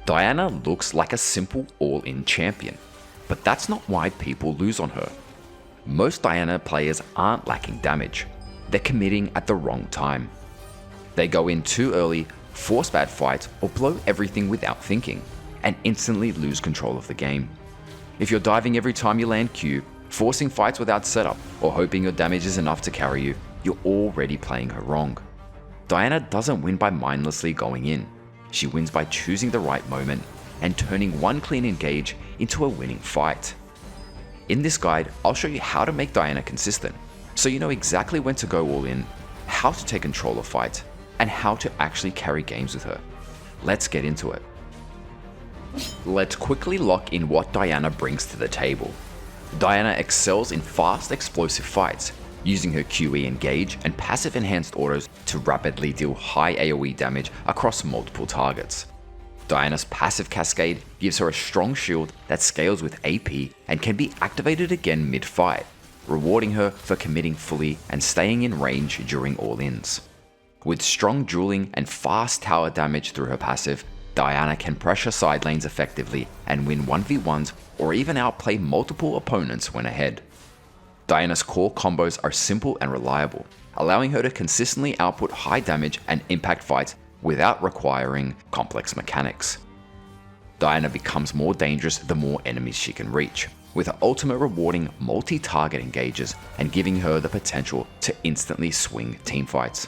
Diana looks like a simple all-in champion, but that's not why people lose on her. Most Diana players aren't lacking damage, they're committing at the wrong time. They go in too early, force bad fights, or blow everything without thinking, and instantly lose control of the game. If you're diving every time you land Q, forcing fights without setup, or hoping your damage is enough to carry you, you're already playing her wrong. Diana doesn't win by mindlessly going in. She wins by choosing the right moment and turning one clean engage into a winning fight. In this guide, I'll show you how to make Diana consistent, so you know exactly when to go all in, how to take control of fights, and how to actually carry games with her. Let's get into it. Let's quickly lock in what Diana brings to the table. Diana excels in fast, explosive fights, using her QE engage and passive enhanced autos to rapidly deal high AoE damage across multiple targets. Diana's passive cascade gives her a strong shield that scales with AP and can be activated again mid-fight, rewarding her for committing fully and staying in range during all-ins. With strong dueling and fast tower damage through her passive, Diana can pressure side lanes effectively and win 1v1s or even outplay multiple opponents when ahead. Diana's core combos are simple and reliable, allowing her to consistently output high damage and impact fights without requiring complex mechanics. Diana becomes more dangerous the more enemies she can reach, with her ultimate rewarding multi-target engages and giving her the potential to instantly swing teamfights.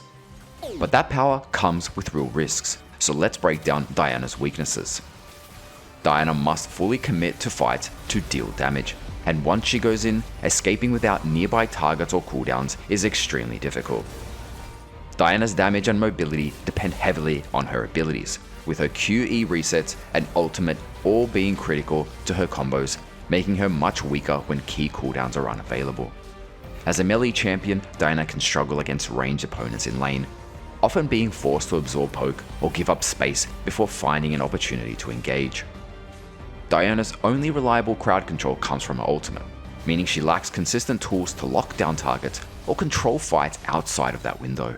But that power comes with real risks, so let's break down Diana's weaknesses. Diana must fully commit to fights to deal damage, and once she goes in, escaping without nearby targets or cooldowns is extremely difficult. Diana's damage and mobility depend heavily on her abilities, with her QE resets and ultimate all being critical to her combos, making her much weaker when key cooldowns are unavailable. As a melee champion, Diana can struggle against ranged opponents in lane, often being forced to absorb poke or give up space before finding an opportunity to engage. Diana's only reliable crowd control comes from her ultimate, meaning she lacks consistent tools to lock down targets or control fights outside of that window.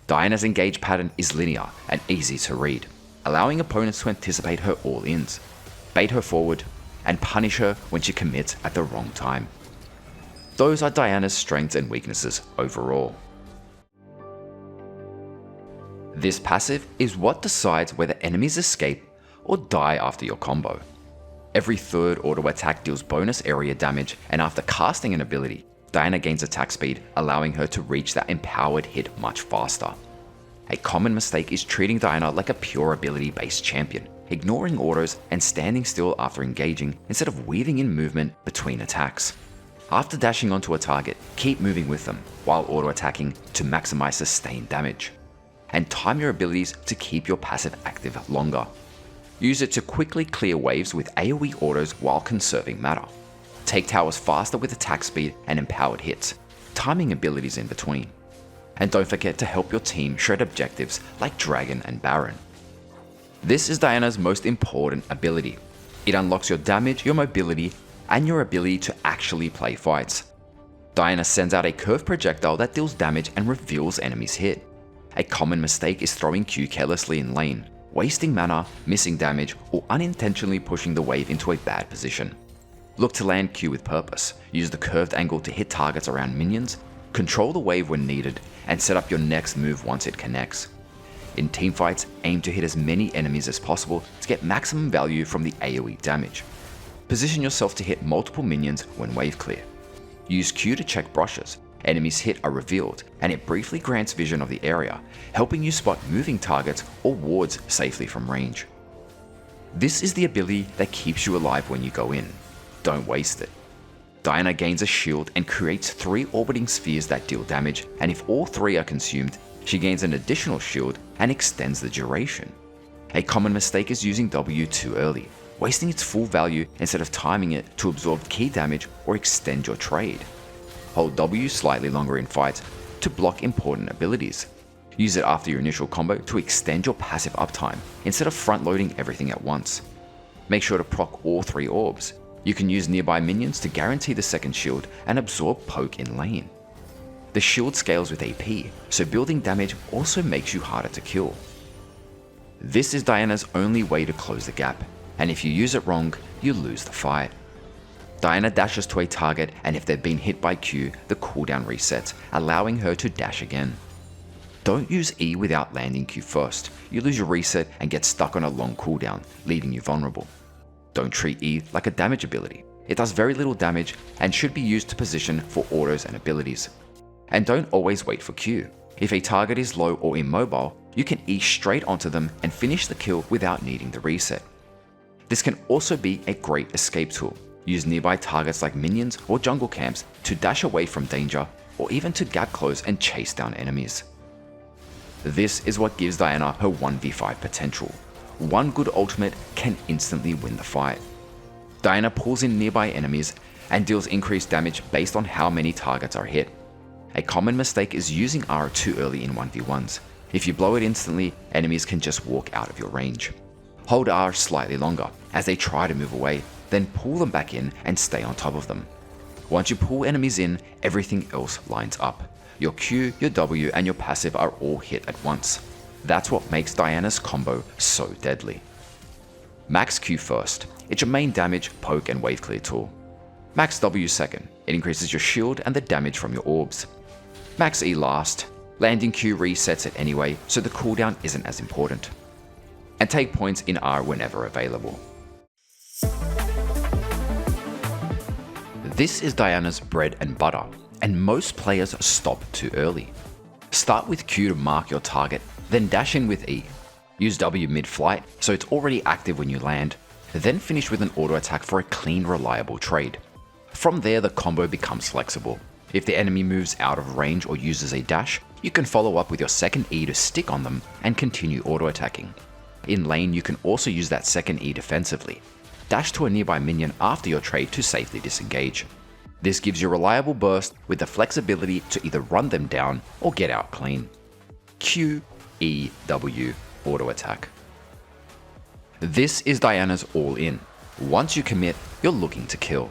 Diana's engage pattern is linear and easy to read, allowing opponents to anticipate her all-ins, bait her forward, and punish her when she commits at the wrong time. Those are Diana's strengths and weaknesses overall. This passive is what decides whether enemies escape or die after your combo. Every third auto attack deals bonus area damage, and after casting an ability, Diana gains attack speed, allowing her to reach that empowered hit much faster. A common mistake is treating Diana like a pure ability-based champion, ignoring autos and standing still after engaging instead of weaving in movement between attacks. After dashing onto a target, keep moving with them while auto-attacking to maximize sustained damage. And time your abilities to keep your passive active longer. Use it to quickly clear waves with AoE autos while conserving mana. Take towers faster with attack speed and empowered hits, timing abilities in between. And don't forget to help your team shred objectives like Dragon and Baron. This is Diana's most important ability. It unlocks your damage, your mobility, and your ability to actually play fights. Diana sends out a curved projectile that deals damage and reveals enemies hit. A common mistake is throwing Q carelessly in lane, wasting mana, missing damage, or unintentionally pushing the wave into a bad position. Look to land Q with purpose, use the curved angle to hit targets around minions, control the wave when needed, and set up your next move once it connects. In teamfights, aim to hit as many enemies as possible to get maximum value from the AoE damage. Position yourself to hit multiple minions when wave clear. Use Q to check brushes. Enemies hit are revealed, and it briefly grants vision of the area, helping you spot moving targets or wards safely from range. This is the ability that keeps you alive when you go in. Don't waste it. Diana gains a shield and creates 3 orbiting spheres that deal damage, and if all 3 are consumed, she gains an additional shield and extends the duration. A common mistake is using W too early, wasting its full value instead of timing it to absorb key damage or extend your trade. Hold W slightly longer in fights to block important abilities. Use it after your initial combo to extend your passive uptime instead of front-loading everything at once. Make sure to proc all 3 orbs. You can use nearby minions to guarantee the second shield and absorb poke in lane. The shield scales with AP, so building damage also makes you harder to kill. This is Diana's only way to close the gap, and if you use it wrong, you lose the fight. Diana dashes to a target, and if they've been hit by Q, the cooldown resets, allowing her to dash again. Don't use E without landing Q first. You lose your reset and get stuck on a long cooldown, leaving you vulnerable. Don't treat E like a damage ability. It does very little damage and should be used to position for autos and abilities. And don't always wait for Q. If a target is low or immobile, you can E straight onto them and finish the kill without needing the reset. This can also be a great escape tool. Use nearby targets like minions or jungle camps to dash away from danger, or even to gap close and chase down enemies. This is what gives Diana her 1v5 potential. One good ultimate can instantly win the fight. Diana pulls in nearby enemies and deals increased damage based on how many targets are hit. A common mistake is using R too early in 1v1s. If you blow it instantly, enemies can just walk out of your range. Hold R slightly longer as they try to move away, then pull them back in and stay on top of them. Once you pull enemies in, everything else lines up. Your Q, your W, and your passive are all hit at once. That's what makes Diana's combo so deadly. Max Q first. It's your main damage, poke, and wave clear tool. Max W second. It increases your shield and the damage from your orbs. Max E last. Landing Q resets it anyway, so the cooldown isn't as important. And take points in R whenever available. This is Diana's bread and butter, and most players stop too early. Start with Q to mark your target, then dash in with E. Use W mid-flight so it's already active when you land, then finish with an auto attack for a clean, reliable trade. From there, the combo becomes flexible. If the enemy moves out of range or uses a dash, you can follow up with your second E to stick on them and continue auto attacking. In lane, you can also use that second E defensively. Dash to a nearby minion after your trade to safely disengage. This gives you reliable burst with the flexibility to either run them down or get out clean. Q, E, W, auto attack. This is Diana's all-in. Once you commit, you're looking to kill.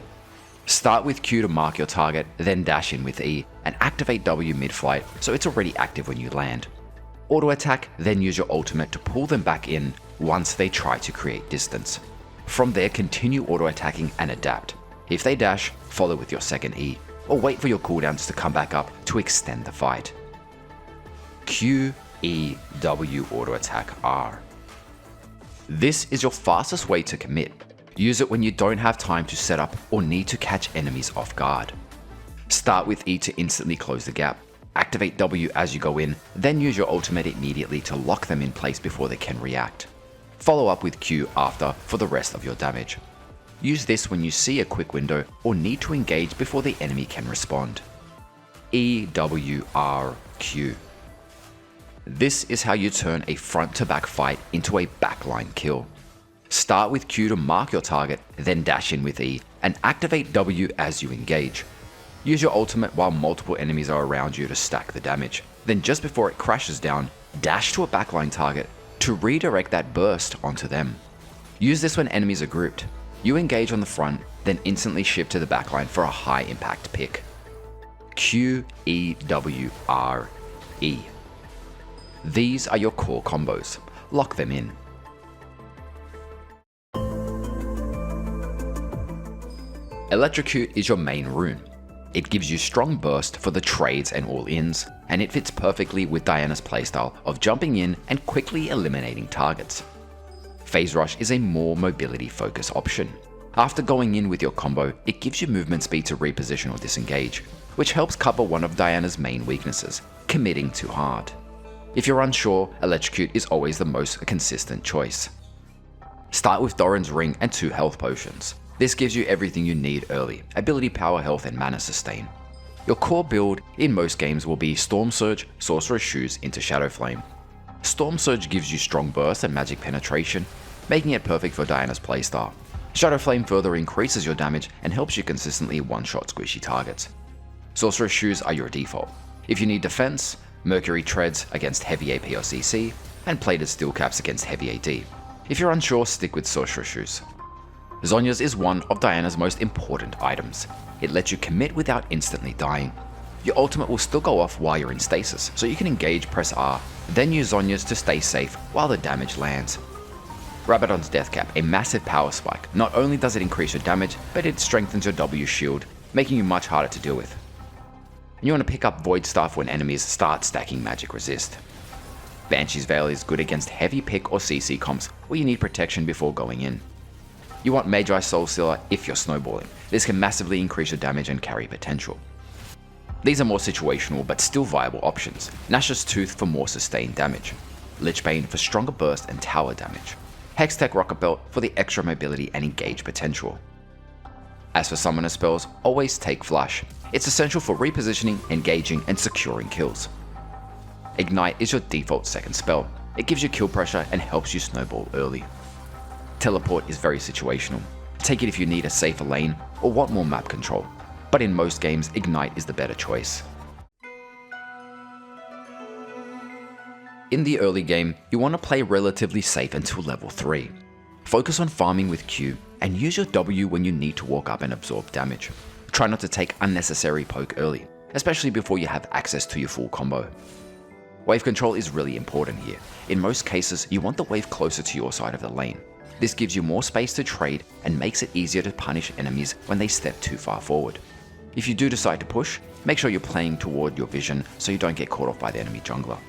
Start with Q to mark your target, then dash in with E and activate W mid-flight so it's already active when you land. Auto attack, then use your ultimate to pull them back in once they try to create distance. From there, continue auto attacking and adapt. If they dash, follow with your second E, or wait for your cooldowns to come back up to extend the fight. Q, E, W auto attack R. This is your fastest way to commit. Use it when you don't have time to set up or need to catch enemies off guard. Start with E to instantly close the gap. Activate W as you go in, then use your ultimate immediately to lock them in place before they can react. Follow up with Q after for the rest of your damage. Use this when you see a quick window or need to engage before the enemy can respond. E, W, R, Q. This is how you turn a front-to-back fight into a backline kill. Start with Q to mark your target, then dash in with E and activate W as you engage. Use your ultimate while multiple enemies are around you to stack the damage. Then just before it crashes down, dash to a backline target to redirect that burst onto them. Use this when enemies are grouped. You engage on the front, then instantly shift to the backline for a high impact pick. Q, E, W, R, E. These are your core combos. Lock them in. Electrocute is your main rune. It gives you strong burst for the trades and all-ins, and it fits perfectly with Diana's playstyle of jumping in and quickly eliminating targets. Phase Rush is a more mobility-focused option. After going in with your combo, it gives you movement speed to reposition or disengage, which helps cover one of Diana's main weaknesses, committing too hard. If you're unsure, Electrocute is always the most consistent choice. Start with Doran's Ring and 2 health potions. This gives you everything you need early: ability, power, health, and mana sustain. Your core build in most games will be Storm Surge, Sorcerer's Shoes into Shadow Flame. Storm Surge gives you strong burst and magic penetration, making it perfect for Diana's playstyle. Shadow Flame further increases your damage and helps you consistently one-shot squishy targets. Sorcerer's Shoes are your default. If you need defense, Mercury Treads against heavy AP or CC, and Plated Steel Caps against heavy AD. If you're unsure, stick with Sorcerer's Shoes. Zhonya's is one of Diana's most important items. It lets you commit without instantly dying. Your ultimate will still go off while you're in stasis, so you can engage, press R, then use Zhonya's to stay safe while the damage lands. Rabadon's Death Cap, a massive power spike. Not only does it increase your damage, but it strengthens your W shield, making you much harder to deal with. And you want to pick up Void Staff when enemies start stacking magic resist. Banshee's Veil is good against heavy pick or CC comps where you need protection before going in. You want Magi Soul Stealer if you're snowballing. This can massively increase your damage and carry potential. These are more situational but still viable options. Nash's Tooth for more sustained damage. Lichbane for stronger burst and tower damage. Hextech Rocket Belt for the extra mobility and engage potential. As for summoner spells, always take Flash. It's essential for repositioning, engaging, and securing kills. Ignite is your default second spell. It gives you kill pressure and helps you snowball early. Teleport is very situational. Take it if you need a safer lane or want more map control, but in most games, Ignite is the better choice. In the early game, you want to play relatively safe until level 3. Focus on farming with Q and use your W when you need to walk up and absorb damage. Try not to take unnecessary poke early, especially before you have access to your full combo. Wave control is really important here. In most cases, you want the wave closer to your side of the lane. This gives you more space to trade and makes it easier to punish enemies when they step too far forward. If you do decide to push, make sure you're playing toward your vision so you don't get caught off by the enemy jungler.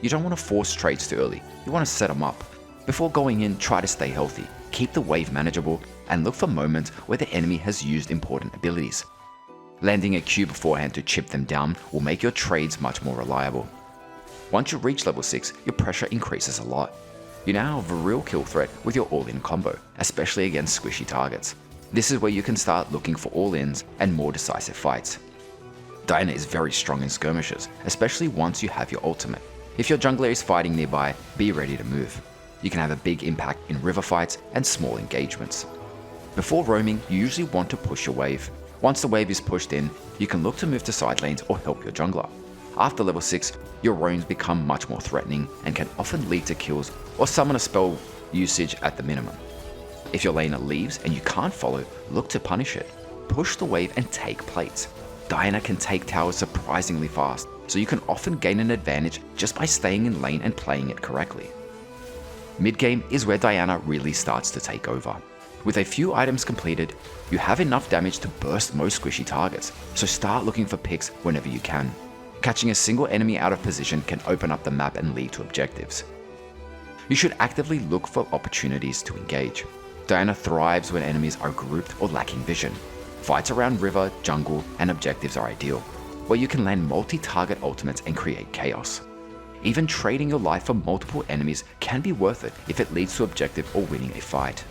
You don't want to force trades too early, you want to set them up. Before going in, try to stay healthy, keep the wave manageable, and look for moments where the enemy has used important abilities. Landing a Q beforehand to chip them down will make your trades much more reliable. Once you reach level 6, your pressure increases a lot. You now have a real kill threat with your all-in combo, especially against squishy targets. This is where you can start looking for all-ins and more decisive fights. Diana is very strong in skirmishes, especially once you have your ultimate. If your jungler is fighting nearby, be ready to move. You can have a big impact in river fights and small engagements. Before roaming, you usually want to push your wave. Once the wave is pushed in, you can look to move to side lanes or help your jungler. After level 6, your roams become much more threatening and can often lead to kills or summon a spell usage at the minimum. If your laner leaves and you can't follow, look to punish it. Push the wave and take plates. Diana can take towers surprisingly fast, so you can often gain an advantage just by staying in lane and playing it correctly. Mid-game is where Diana really starts to take over. With a few items completed, you have enough damage to burst most squishy targets, so start looking for picks whenever you can. Catching a single enemy out of position can open up the map and lead to objectives. You should actively look for opportunities to engage. Diana thrives when enemies are grouped or lacking vision. Fights around river, jungle, and objectives are ideal, where you can land multi-target ultimates and create chaos. Even trading your life for multiple enemies can be worth it if it leads to objective or winning a fight.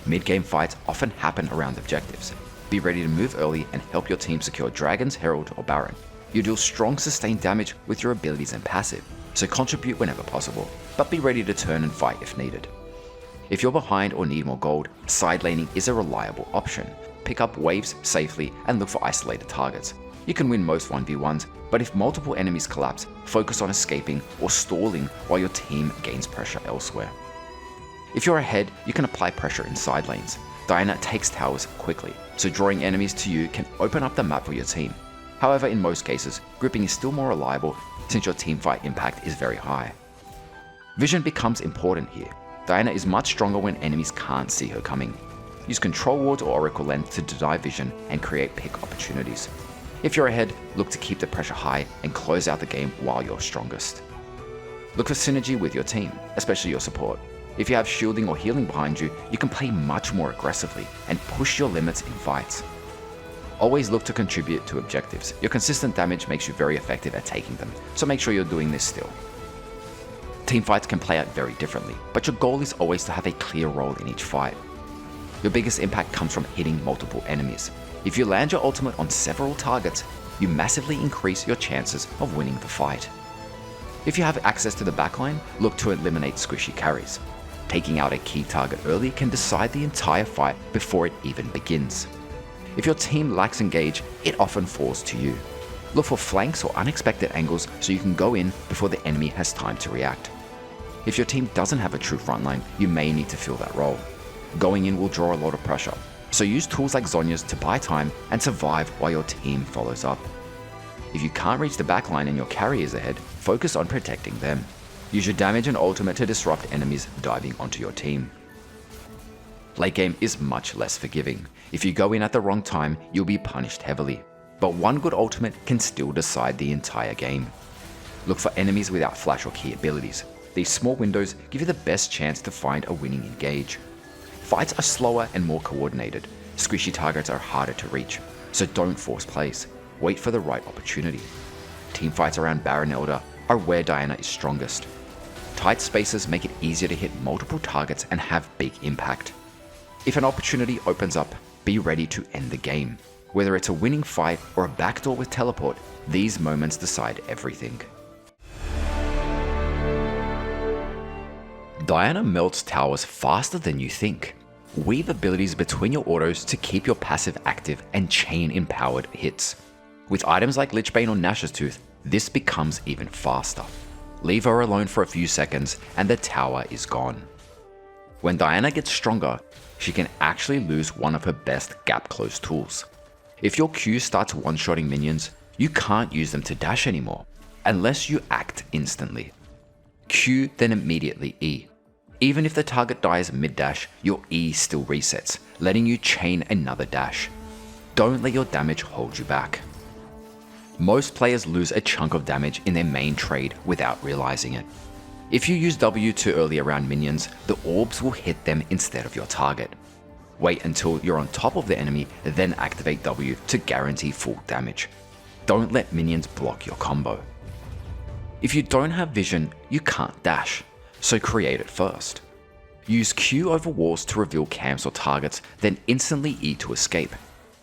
Mid-game fights often happen around objectives. Be ready to move early and help your team secure Dragons, Herald, or Baron. You deal strong sustained damage with your abilities and passive, so contribute whenever possible, but be ready to turn and fight if needed. If you're behind or need more gold, side laning is a reliable option. Pick up waves safely and look for isolated targets. You can win most 1v1s, but if multiple enemies collapse, focus on escaping or stalling while your team gains pressure elsewhere. If you're ahead, you can apply pressure in side lanes. Diana takes towers quickly, so drawing enemies to you can open up the map for your team. However, in most cases, grouping is still more reliable since your teamfight impact is very high. Vision becomes important here. Diana is much stronger when enemies can't see her coming. Use control wards or oracle lens to deny vision and create pick opportunities. If you're ahead, look to keep the pressure high and close out the game while you're strongest. Look for synergy with your team, especially your support. If you have shielding or healing behind you, you can play much more aggressively and push your limits in fights. Always look to contribute to objectives. Your consistent damage makes you very effective at taking them, so make sure you're doing this still. Teamfights can play out very differently, but your goal is always to have a clear role in each fight. Your biggest impact comes from hitting multiple enemies. If you land your ultimate on several targets, you massively increase your chances of winning the fight. If you have access to the backline, look to eliminate squishy carries. Taking out a key target early can decide the entire fight before it even begins. If your team lacks engage, it often falls to you. Look for flanks or unexpected angles so you can go in before the enemy has time to react. If your team doesn't have a true frontline, you may need to fill that role. Going in will draw a lot of pressure, so use tools like Zhonya's to buy time and survive while your team follows up. If you can't reach the backline and your carry is ahead, focus on protecting them. Use your damage and ultimate to disrupt enemies diving onto your team. Late game is much less forgiving. If you go in at the wrong time, you'll be punished heavily. But one good ultimate can still decide the entire game. Look for enemies without flash or key abilities. These small windows give you the best chance to find a winning engage. Fights are slower and more coordinated. Squishy targets are harder to reach, so don't force plays. Wait for the right opportunity. Teamfights around Baron Elder are where Diana is strongest. Tight spaces make it easier to hit multiple targets and have big impact. If an opportunity opens up, be ready to end the game. Whether it's a winning fight or a backdoor with teleport, these moments decide everything. Diana melts towers faster than you think. Weave abilities between your autos to keep your passive active and chain empowered hits. With items like Lichbane or Nash's Tooth, this becomes even faster. Leave her alone for a few seconds and the tower is gone. When Diana gets stronger, she can actually lose one of her best gap close tools. If your Q starts one-shotting minions, you can't use them to dash anymore, unless you act instantly. Q then immediately E. Even if the target dies mid-dash, your E still resets, letting you chain another dash. Don't let your damage hold you back. Most players lose a chunk of damage in their main trade without realizing it. If you use W too early around minions, the orbs will hit them instead of your target. Wait until you're on top of the enemy, then activate W to guarantee full damage. Don't let minions block your combo. If you don't have vision, you can't dash, so create it first. Use Q over walls to reveal camps or targets, then instantly E to escape.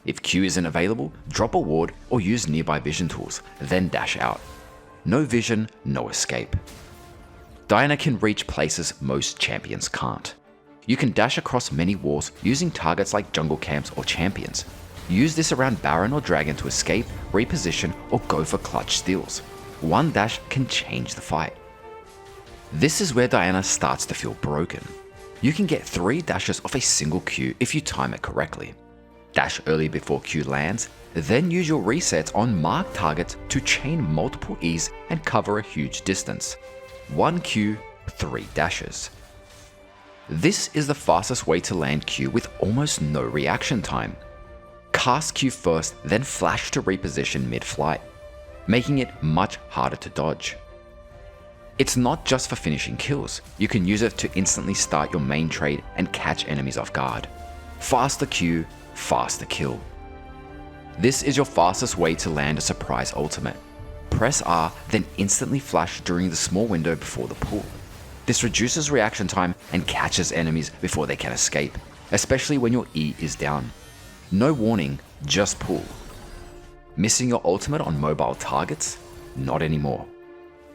If Q isn't available, drop a ward or use nearby vision tools, then dash out. No vision, no escape. Diana can reach places most champions can't. You can dash across many walls using targets like jungle camps or champions. Use this around Baron or Dragon to escape, reposition, or go for clutch steals. One dash can change the fight. This is where Diana starts to feel broken. You can get 3 dashes off a single Q if you time it correctly. Dash early before Q lands, then use your resets on marked targets to chain multiple E's and cover a huge distance. 1 Q, 3 dashes. This is the fastest way to land Q with almost no reaction time. Cast Q first, then flash to reposition mid-flight, making it much harder to dodge. It's not just for finishing kills, you can use it to instantly start your main trade and catch enemies off guard. Faster Q, faster kill. This is your fastest way to land a surprise ultimate. Press R, then instantly flash during the small window before the pull. This reduces reaction time and catches enemies before they can escape, especially when your E is down. No warning, just pull. Missing your ultimate on mobile targets? Not anymore.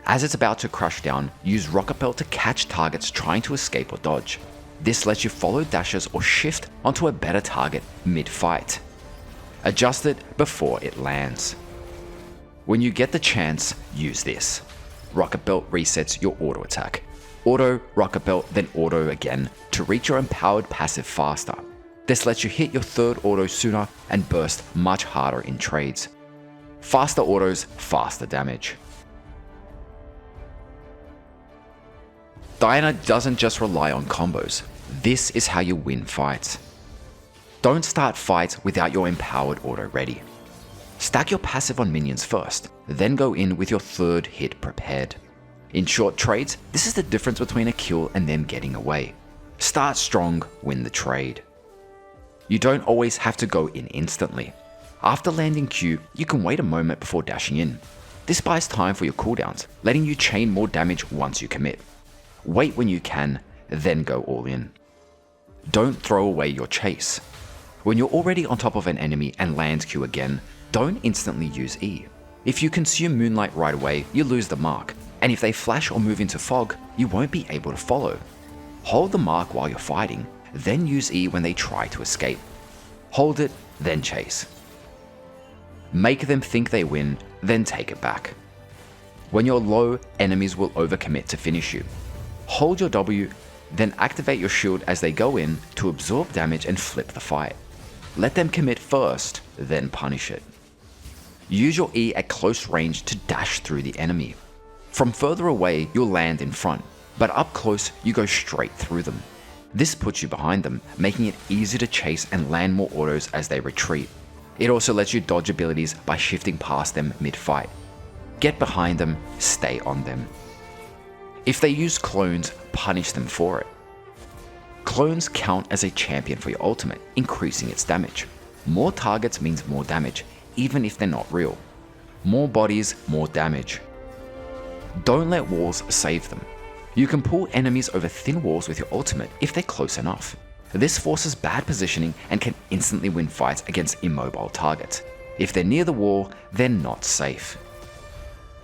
As it's about to crush down, use Rocket Belt to catch targets trying to escape or dodge. This lets you follow dashes or shift onto a better target mid-fight. Adjust it before it lands. When you get the chance, use this. Rocket Belt resets your auto attack. Auto, Rocket Belt, then auto again to reach your empowered passive faster. This lets you hit your third auto sooner and burst much harder in trades. Faster autos, faster damage. Diana doesn't just rely on combos. This is how you win fights. Don't start fights without your empowered auto ready. Stack your passive on minions first, then go in with your third hit prepared. In short trades, this is the difference between a kill and them getting away. Start strong, win the trade. You don't always have to go in instantly. After landing Q, you can wait a moment before dashing in. This buys time for your cooldowns, letting you chain more damage once you commit. Wait when you can, then go all in. Don't throw away your chase. When you're already on top of an enemy and land Q again, don't instantly use E. If you consume Moonlight right away, you lose the mark, and if they flash or move into fog, you won't be able to follow. Hold the mark while you're fighting, then use E when they try to escape. Hold it, then chase. Make them think they win, then take it back. When you're low, enemies will overcommit to finish you. Hold your W, then activate your shield as they go in to absorb damage and flip the fight. Let them commit first, then punish it. Use your E at close range to dash through the enemy. From further away, you'll land in front, but up close, you go straight through them. This puts you behind them, making it easier to chase and land more autos as they retreat. It also lets you dodge abilities by shifting past them mid-fight. Get behind them, stay on them. If they use clones, punish them for it. Clones count as a champion for your ultimate, increasing its damage. More targets means more damage, even if they're not real. More bodies, more damage. Don't let walls save them. You can pull enemies over thin walls with your ultimate if they're close enough. This forces bad positioning and can instantly win fights against immobile targets. If they're near the wall, they're not safe.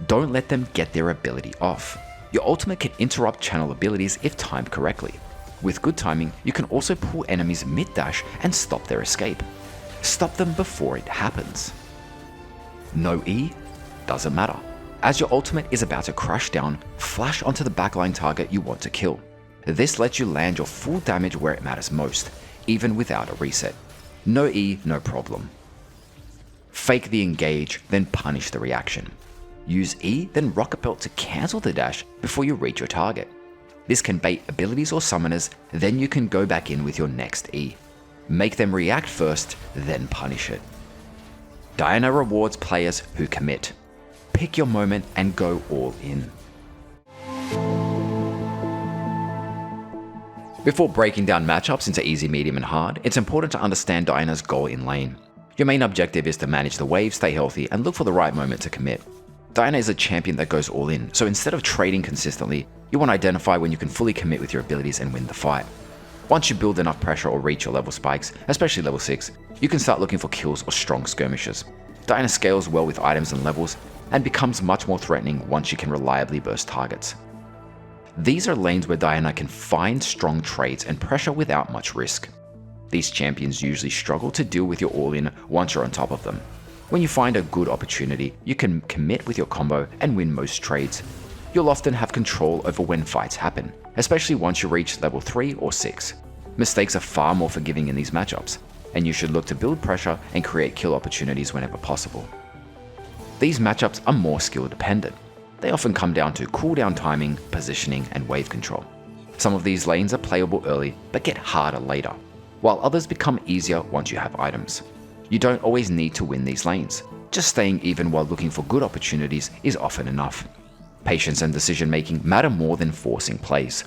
Don't let them get their ability off. Your ultimate can interrupt channel abilities if timed correctly. With good timing, you can also pull enemies mid-dash and stop their escape. Stop them before it happens. No E? Doesn't matter. As your ultimate is about to crash down, flash onto the backline target you want to kill. This lets you land your full damage where it matters most, even without a reset. No E, no problem. Fake the engage, then punish the reaction. Use E, then rocket belt to cancel the dash before you reach your target. This can bait abilities or summoners, then you can go back in with your next E. Make them react first, then punish it. Diana rewards players who commit. Pick your moment and go all in. Before breaking down matchups into easy, medium and hard, it's important to understand Diana's goal in lane. Your main objective is to manage the wave, stay healthy, and look for the right moment to commit. Diana is a champion that goes all in, so instead of trading consistently, you want to identify when you can fully commit with your abilities and win the fight. Once you build enough pressure or reach your level spikes, especially level 6, you can start looking for kills or strong skirmishes. Diana scales well with items and levels, and becomes much more threatening once she can reliably burst targets. These are lanes where Diana can find strong trades and pressure without much risk. These champions usually struggle to deal with your all-in once you're on top of them. When you find a good opportunity, you can commit with your combo and win most trades. You'll often have control over when fights happen, especially once you reach level 3 or 6. Mistakes are far more forgiving in these matchups, and you should look to build pressure and create kill opportunities whenever possible. These matchups are more skill dependent. They often come down to cooldown timing, positioning, and wave control. Some of these lanes are playable early, but get harder later, while others become easier once you have items. You don't always need to win these lanes. Just staying even while looking for good opportunities is often enough. Patience and decision making matter more than forcing plays.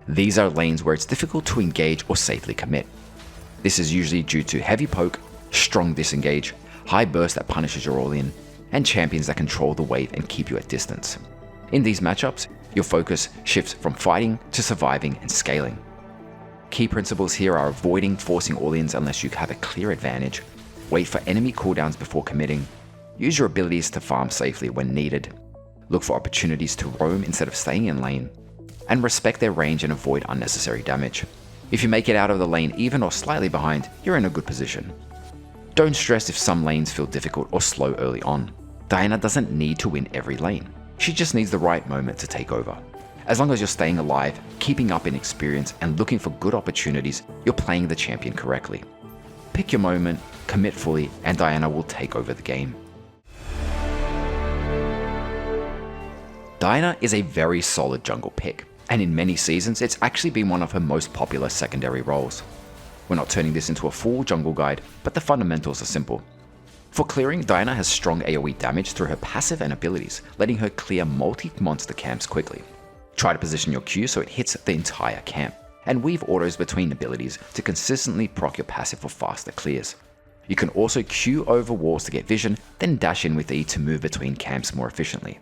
These are lanes where it's difficult to engage or safely commit. This is usually due to heavy poke, strong disengage, high burst that punishes your all-in, and champions that control the wave and keep you at distance. In these matchups, your focus shifts from fighting to surviving and scaling. Key principles here are avoiding forcing all-ins unless you have a clear advantage, wait for enemy cooldowns before committing, use your abilities to farm safely when needed, look for opportunities to roam instead of staying in lane, and respect their range and avoid unnecessary damage. If you make it out of the lane even or slightly behind, you're in a good position. Don't stress if some lanes feel difficult or slow early on. Diana doesn't need to win every lane. She just needs the right moment to take over. As long as you're staying alive, keeping up in experience, and looking for good opportunities, you're playing the champion correctly. Pick your moment, commit fully, and Diana will take over the game. Diana is a very solid jungle pick, and in many seasons it's actually been one of her most popular secondary roles. We're not turning this into a full jungle guide, but the fundamentals are simple. For clearing, Diana has strong AoE damage through her passive and abilities, letting her clear multi-monster camps quickly. Try to position your Q so it hits the entire camp, and weave autos between abilities to consistently proc your passive for faster clears. You can also Q over walls to get vision, then dash in with E to move between camps more efficiently.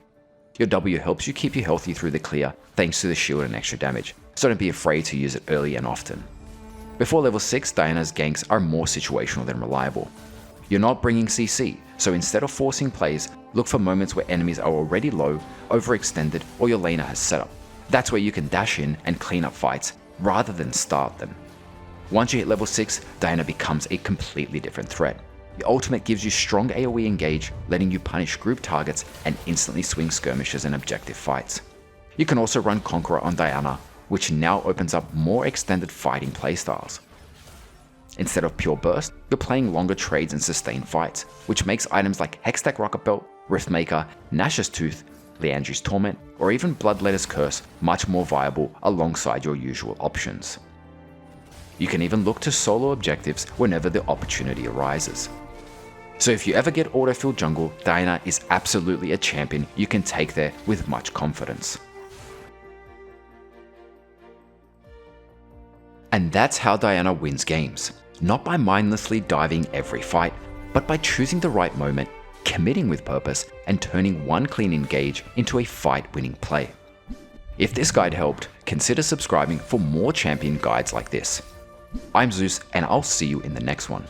Your W helps you keep you healthy through the clear thanks to the shield and extra damage, so don't be afraid to use it early and often. Before level 6, Diana's ganks are more situational than reliable. You're not bringing CC, so instead of forcing plays, look for moments where enemies are already low, overextended, or your laner has setup. That's where you can dash in and clean up fights, rather than start them. Once you hit level 6, Diana becomes a completely different threat. Your ultimate gives you strong AoE engage, letting you punish group targets and instantly swing skirmishes and objective fights. You can also run Conqueror on Diana, which now opens up more extended fighting playstyles. Instead of pure burst, you're playing longer trades and sustained fights, which makes items like Hextech Rocket Belt, Riftmaker, Nash's Tooth, Leandri's Torment, or even Bloodletter's Curse much more viable alongside your usual options. You can even look to solo objectives whenever the opportunity arises. So if you ever get autofill jungle, Diana is absolutely a champion you can take there with much confidence. And that's how Diana wins games, not by mindlessly diving every fight, but by choosing the right moment, committing with purpose, and turning one clean engage into a fight-winning play. If this guide helped, consider subscribing for more champion guides like this. I'm Zeus, and I'll see you in the next one.